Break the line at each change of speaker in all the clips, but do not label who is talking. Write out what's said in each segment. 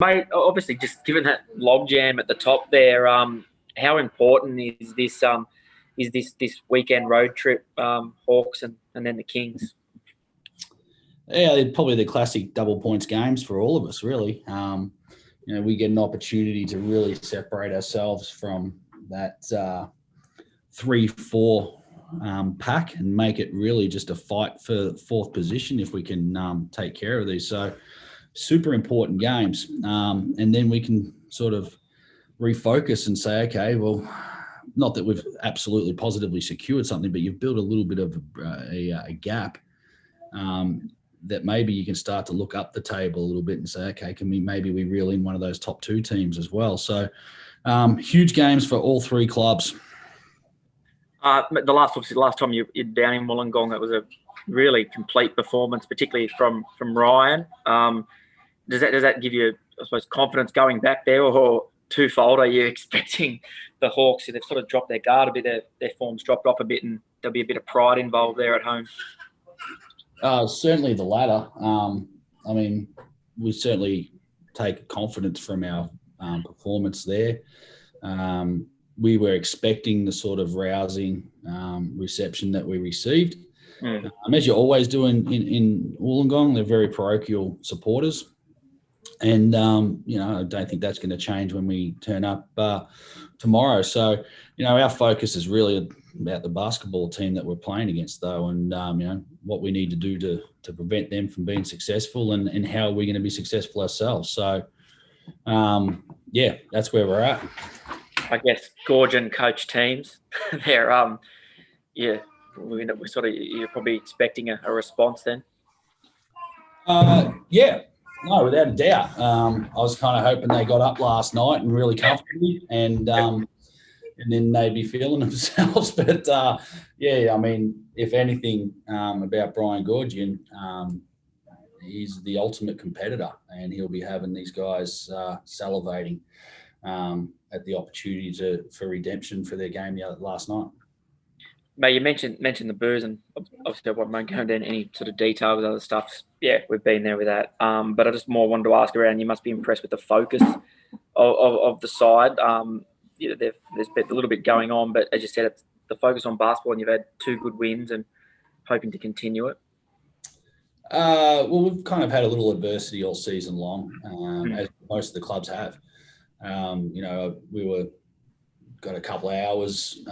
Mate, obviously, just given that logjam at the top there, how important is this weekend road trip, Hawks and then the Kings?
Yeah, they're probably the classic double points games for all of us, really. We get an opportunity to really separate ourselves from that 3-4 pack and make it really just a fight for fourth position if we can take care of these. So super important games. And then we can sort of refocus and say, okay, well, not that we've absolutely positively secured something, but you've built a little bit of a gap that maybe you can start to look up the table a little bit and say, okay, maybe we reel in one of those top two teams as well. So huge games for all three clubs.
The last time you're down in Wollongong, it was a really complete performance, particularly from Ryan. Does that give you, I suppose, confidence going back there, or twofold? Are you expecting the Hawks, they've sort of dropped their guard a bit, their form's dropped off a bit, and there'll be a bit of pride involved there at home?
Certainly the latter. We certainly take confidence from our performance there. We were expecting the sort of rousing reception that we received. As you always do in Wollongong, they're very parochial supporters. And, I don't think that's going to change when we turn up tomorrow. So, our focus is really about the basketball team that we're playing against, though, and, what we need to do to prevent them from being successful and how we're going to be successful ourselves. So, that's where we're at.
I guess Gorgon coach teams, they're, you're probably expecting a response then.
No, without a doubt. I was kind of hoping they got up last night and really comfortably, and then they'd be feeling themselves. But if anything about Brian Gorgian, he's the ultimate competitor, and he'll be having these guys salivating at the opportunity for redemption for their game last night.
Mate, you mentioned the booze, and obviously I won't go into any sort of detail with other stuff. Yeah, we've been there with that. But I just more wanted to ask around, you must be impressed with the focus of the side. There's been a little bit going on, but as you said, it's the focus on basketball, and you've had 2 good wins and hoping to continue it.
Well, we've kind of had a little adversity all season long, as most of the clubs have. We got a couple of hours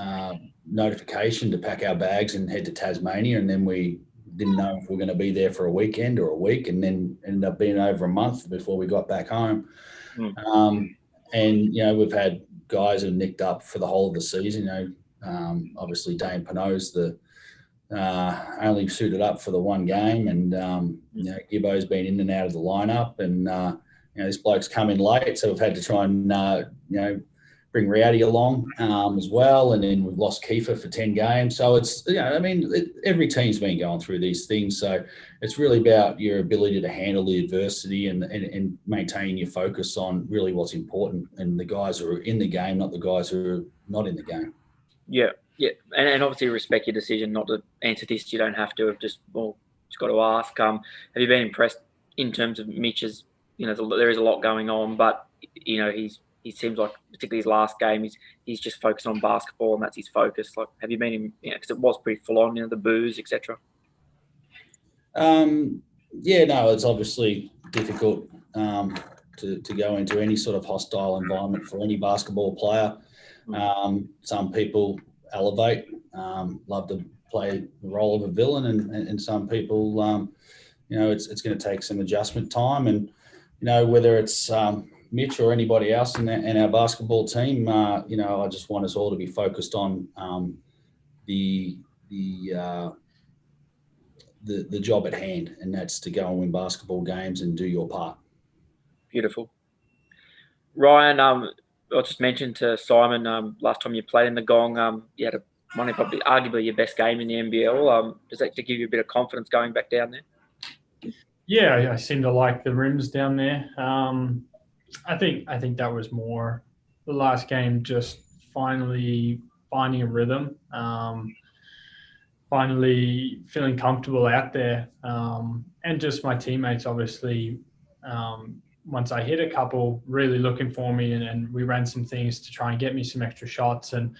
notification to pack our bags and head to Tasmania, and then we didn't know if we were going to be there for a weekend or a week, and then ended up being over a month before we got back home. We've had guys who nicked up for the whole of the season. Obviously Dane Pinot's only suited up for the one game, and Gibbo's been in and out of the lineup, and this bloke's come in late, so we've had to try and bring Rowdy along as well, and then we've lost Kiefer for 10 games. So it's every team's been going through these things. So it's really about your ability to handle the adversity and maintaining your focus on really what's important, and the guys who are in the game, not the guys who are not in the game. Yeah,
and obviously respect your decision not to answer this. You don't have to. Just got to ask. Have you been impressed in terms of Mitch's? There is a lot going on, but he seems like, particularly his last game, he's just focused on basketball, and that's his focus. Like, have you been because it was pretty full on, the booze, etc.
It's obviously difficult to go into any sort of hostile environment for any basketball player. Some people elevate, love to play the role of a villain, and some people, it's going to take some adjustment time, and whether it's Mitch or anybody else in our basketball team, I just want us all to be focused on the job at hand, and that's to go and win basketball games and do your part.
Beautiful. Ryan, I just mentioned to Simon last time you played in the Gong, you had probably arguably your best game in the NBL. Does that give you a bit of confidence going back down there?
Yeah, I seem to like the rims down there. I think that was more the last game, just finally finding a rhythm, finally feeling comfortable out there, and just my teammates obviously once I hit a couple, really looking for me, and we ran some things to try and get me some extra shots, and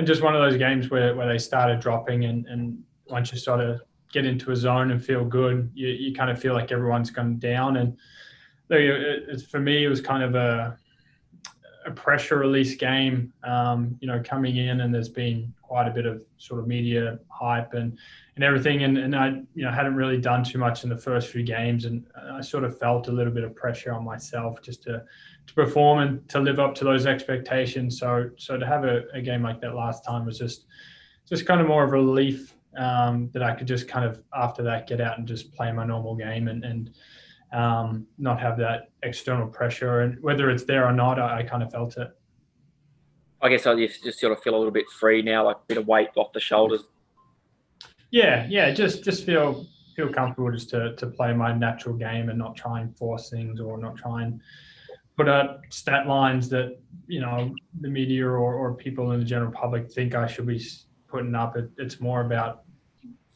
just one of those games where they started dropping, and once you sort of get into a zone and feel good, you kind of feel like everyone's gone down. And for me, it was kind of a pressure release game, coming in, and there's been quite a bit of sort of media hype and everything. And I, hadn't really done too much in the first few games, and I sort of felt a little bit of pressure on myself just to perform and to live up to those expectations. So to have a game like that last time was just kind of more of a relief, that I could just kind of, after that, get out and just play my normal game and not have that external pressure. And whether it's there or not, I kind of felt it.
I guess I just sort of feel a little bit free now, like a bit of weight off the shoulders.
Yeah, just feel comfortable just to play my natural game and not try and force things, or not try and put out stat lines that, the media or people in the general public think I should be putting up. It's more about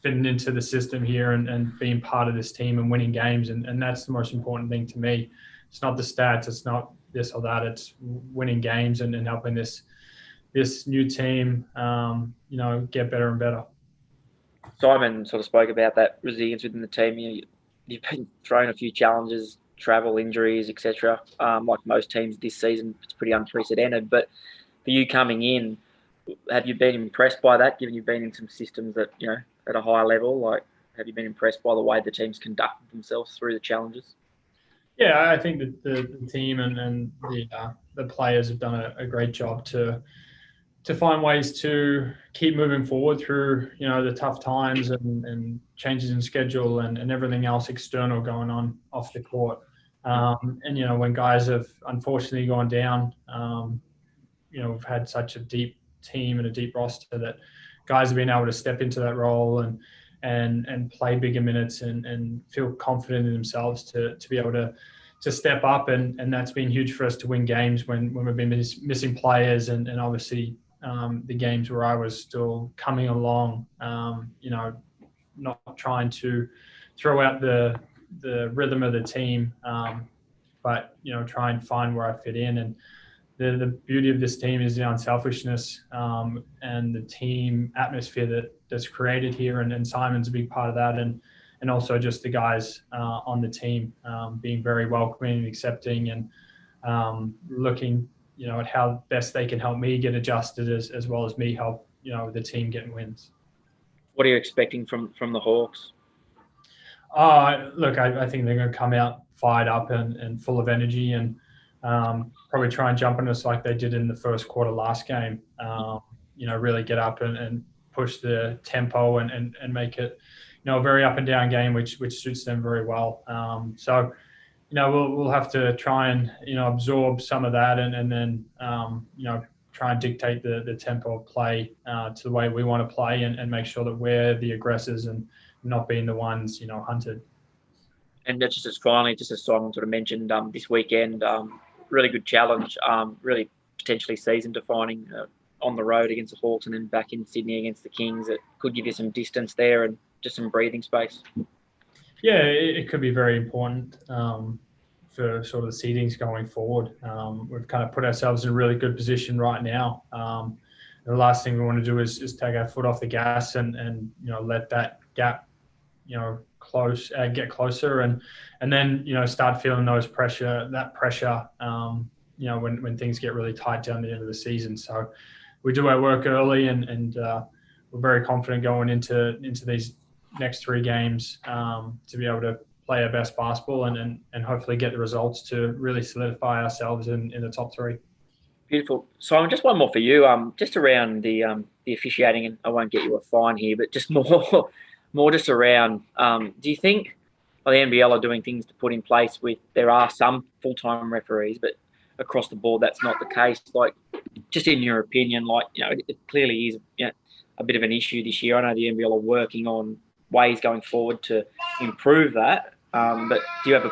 fitting into the system here and being part of this team and winning games. And that's the most important thing to me. It's not the stats. It's not this or that. It's winning games and helping this new team, get better and better.
Simon sort of spoke about that resilience within the team. You've been thrown a few challenges, travel, injuries, etc. Like most teams this season, it's pretty unprecedented. But for you coming in, have you been impressed by that, given you've been in some systems that, at a higher level? Like, have you been impressed by the way the teams conducted themselves through the challenges?
Yeah, I think that the team and the players have done a great job to find ways to keep moving forward through, the tough times and changes in schedule and everything else external going on off the court. And, when guys have unfortunately gone down, we've had such a deep team and a deep roster that guys have been able to step into that role and play bigger minutes and feel confident in themselves to be able to step up. And that's been huge for us to win games when we've been missing players and obviously the games where I was still coming along, not trying to throw out the rhythm of the team, but, try and find where I fit in. And the beauty of this team is the unselfishness and the team atmosphere that's created here. And Simon's a big part of that. And also just the guys on the team being very welcoming and accepting and looking, at how best they can help me get adjusted as well as me help, the team getting wins.
What are you expecting from the Hawks?
Look, I think they're going to come out fired up and full of energy and probably try and jump on us like they did in the first quarter last game. Really get up and push the tempo and make it, a very up and down game, which suits them very well. So we'll have to try and, absorb some of that and then, try and dictate the tempo of play to the way we want to play and make sure that we're the aggressors and not being the ones, hunted.
And that's just as Simon sort of mentioned, this weekend, really good challenge, really potentially season defining on the road against the Hawks and then back in Sydney against the Kings. It could give you some distance there and just some breathing space.
Yeah, it could be very important for sort of the seedings going forward. We've kind of put ourselves in a really good position right now. The last thing we want to do is take our foot off the gas and let that gap, get closer and then, start feeling that pressure, when things get really tight down the end of the season. So we do our work early and we're very confident going into these next 3 games to be able to play our best basketball and hopefully get the results to really solidify ourselves in the top 3.
Beautiful. Simon, just one more for you. Just around the officiating, and I won't get you a fine here, but just more just around. Do you think the NBL are doing things to put in place there are some full-time referees, but across the board that's not the case? Like, just in your opinion, it clearly is a bit of an issue this year. I know the NBL are working on ways going forward to improve that. But do you have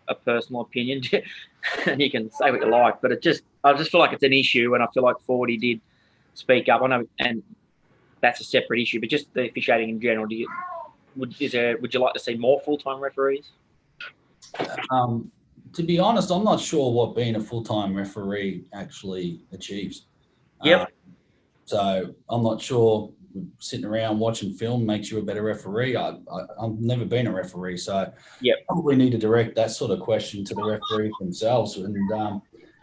a personal opinion? And you can say what you like, but I just feel like it's an issue, and I feel like 40 did speak up. I know, and that's a separate issue, but just the officiating in general. Would you like to see more full-time referees?
To be honest, I'm not sure what being a full-time referee actually achieves.
Yep.
So I'm not sure sitting around watching film makes you a better referee. I've never been a referee, so
Yep.
probably need to direct that sort of question to the referees themselves.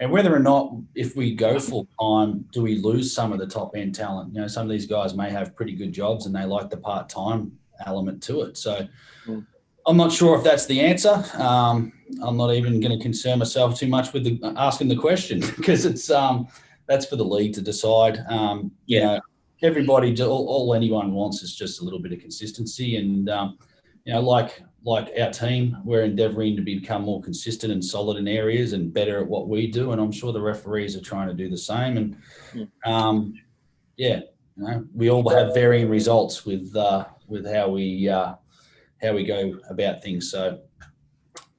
And whether or not, if we go full time, do we lose some of the top end talent? You know, some of these guys may have pretty good jobs and they like the part time element to it. So I'm not sure if that's the answer. I'm not even going to concern myself too much with asking the question because it's that's for the league to decide. You know, everybody, all anyone wants is just a little bit of consistency, and you know, like our team, we're endeavouring to become more consistent and solid in areas and better at what we do, and I'm sure the referees are trying to do the same. And yeah, you know, we all have varying results with how we go about things. So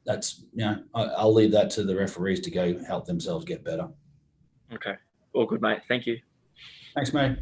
that's, you know, I'll leave that to the referees to go help themselves get better.
Okay. All good, mate. Thank you.
Thanks, mate.